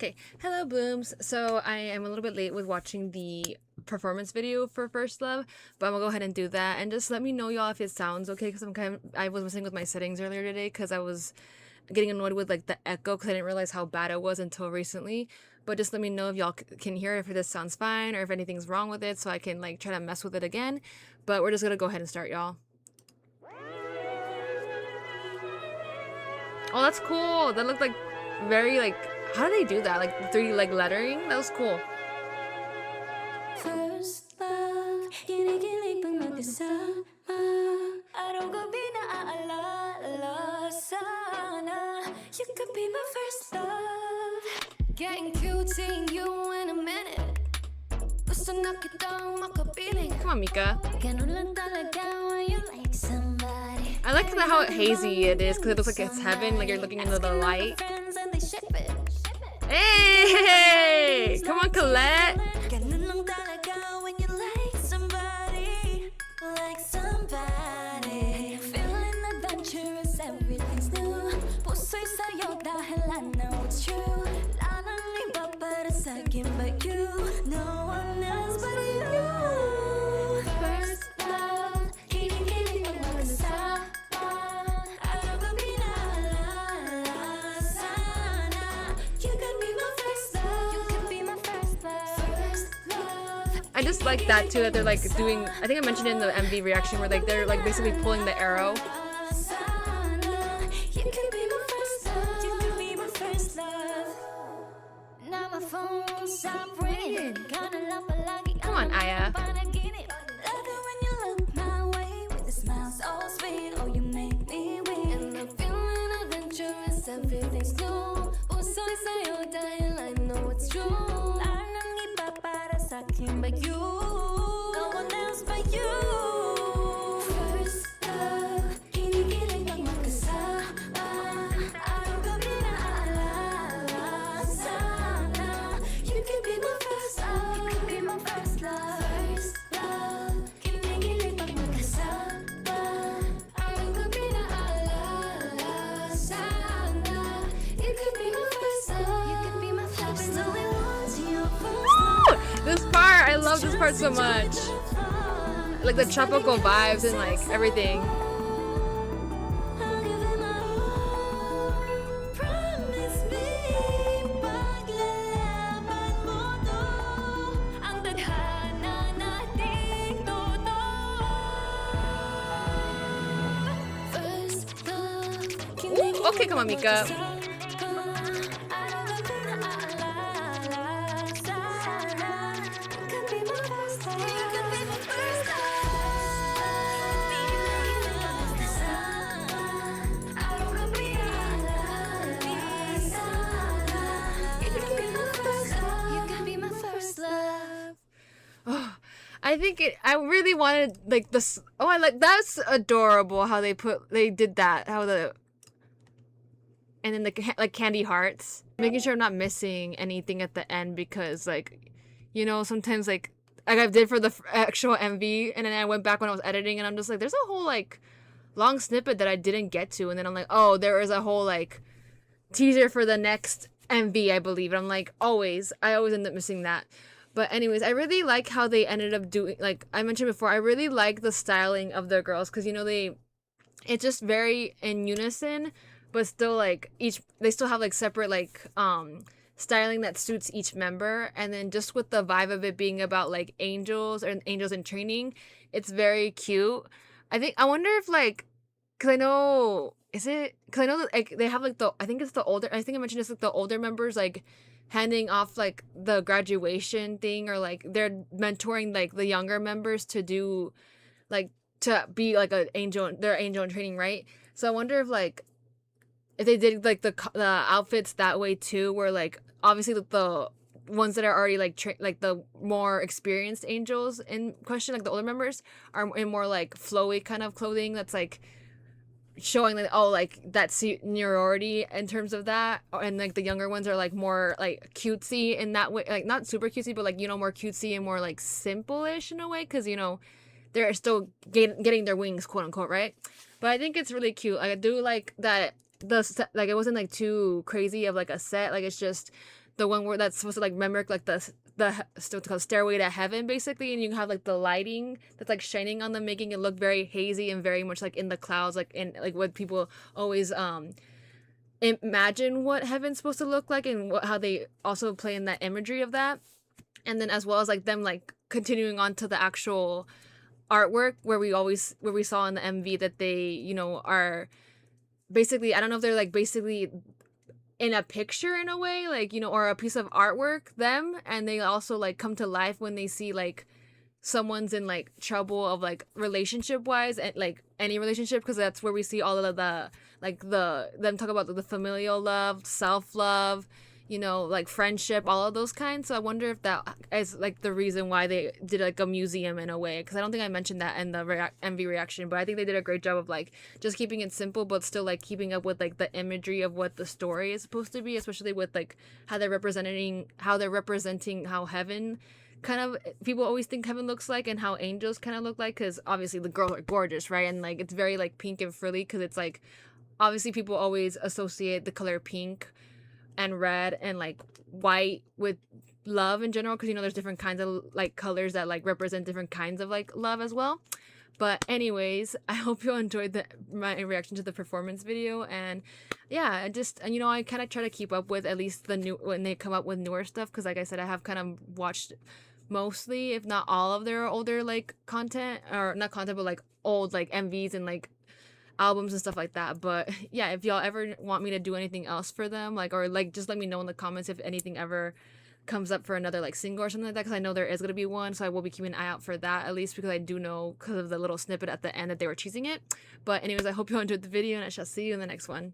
Okay, hello Blooms. So I am a little bit late with watching the performance video for First Love, but I'm gonna go ahead and do that and just let me know y'all if it sounds okay because I was messing with my settings earlier today because I was getting annoyed with like the echo because I didn't realize how bad it was until recently. But just let me know if y'all can hear it, if this sounds fine or if anything's wrong with it so I can like try to mess with it again. But we're just gonna go ahead and start, y'all. Oh, that's cool. That looked like very like, how do they do that? Like 3D like lettering? That was cool. First love, kinikilig pag magkasama. Araw-gabi naaalala sana. You could be my first love. Getting cute, seeing you in a minute. Gusto na kitang makapiling. Come on, Mika. Ganun lang talaga when you like somebody. I like how hazy it is because it looks like it's heaven, like you're looking into the light. Hey! Come on, Colette! Ganun lang talaga when you like somebody. Like somebody. Feeling adventurous, everything's new. Puso'y sa'yo dahil I know it's true. Lalang iba para sa'kin but you. No one else but you. First love, kinikilig pag magkasama. Araw-gabi naaalala sana. You could be my first love. You could be my first love. First love. I just like that too, that they're like doing, I think I mentioned it in the MV reaction where like they're like basically pulling the arrow. You could be my first love. You could be my first love. Now my phone stop ringing. Kinda lang palagi Come on, Aya. panaginip. Love it when you look my way with a smile so sweet. Oh, you make me weak. And I'm feeling adventurous, everything's new. Puso'y sa'yo dahil I know it's true. Lalang iba para sa'kin but you. No one else but you. First love, kinikilig pag magkasama. Araw-gabi naaalala sana. You could be my first love. You could be my first love. First love, kinikilig pag magkasama. Araw-gabi naaalala sana. You could be my first love. You could be my first love. Only once you This part, I love this part so much. Like the tropical vibes and like everything. I'll give it my all. Promise me, paglalaban mo to. Ang tadhana nating totoo. First love, Ooh, okay, come on, Mika. I think I really wanted like this. Oh, I like that's adorable how they did that. How and then the like candy hearts, making sure I'm not missing anything at the end because like, you know, sometimes like I did for the actual MV and then I went back when I was editing and I'm just like, there's a whole like long snippet that I didn't get to and then I'm like, oh, there is a whole like teaser for the next MV, I believe. And I'm like, I always end up missing that. But anyways, I really like how they ended up doing, like I mentioned before, I really like the styling of the girls because, you know, it's just very in unison, but still like they still have like separate like styling that suits each member. And then just with the vibe of it being about like angels or angels in training, it's very cute. I wonder if like, because I know, because I know that like they have like I think I mentioned it's like the older members like handing off like the graduation thing or like they're mentoring like the younger members to do like to be like their angel in training, right? So I wonder if they did like the outfits that way too, where like obviously the ones that are already like like the more experienced angels in question, like the older members are in more like flowy kind of clothing that's like showing like, oh, like that seniority in terms of that, and like the younger ones are like more like cutesy in that way, like not super cutesy but like, you know, more cutesy and more like simple-ish in a way because, you know, they're still getting their wings, quote unquote, right? But I think it's really cute. I do like that like it wasn't like too crazy of like a set, like it's just the one where that's supposed to like mimic like the still called Stairway to Heaven basically, and you have like the lighting that's like shining on them, making it look very hazy and very much like in the clouds, like in like what people always imagine what heaven's supposed to look like, and how they also play in that imagery of that. And then as well as like them like continuing on to the actual artwork where we saw in the MV that they, you know, are basically, I don't know if they're like basically in a picture in a way, like, you know, or a piece of artwork them, and they also like come to life when they see like someone's in like trouble of like relationship wise, and like any relationship, because that's where we see all of the like the them talk about the familial love, self-love, you know, like friendship, all of those kinds. So I wonder if that is like the reason why they did like a museum in a way, because I don't think I mentioned that in the MV reaction, but I think they did a great job of like just keeping it simple but still like keeping up with like the imagery of what the story is supposed to be, especially with like how they're representing how heaven kind of, people always think heaven looks like, and how angels kind of look like, because obviously the girls are gorgeous, right? And like it's very like pink and frilly, because it's like obviously people always associate the color pink and red and like white with love in general, because you know there's different kinds of like colors that like represent different kinds of like love as well. But anyways, I hope you enjoyed my reaction to the performance video. And yeah, I just, you know, I kind of try to keep up with at least the new, when they come up with newer stuff, because like I said, I have kind of watched mostly, if not all, of their older like content, or not content, but like old like MVs and like albums and stuff like that. But yeah, if y'all ever want me to do anything else for them, like, or like just let me know in the comments if anything ever comes up for another like single or something like that, because I know there is going to be one, so I will be keeping an eye out for that, at least because I do know, because of the little snippet at the end, that they were choosing it. But anyways, I hope you enjoyed the video, and I shall see you in the next one.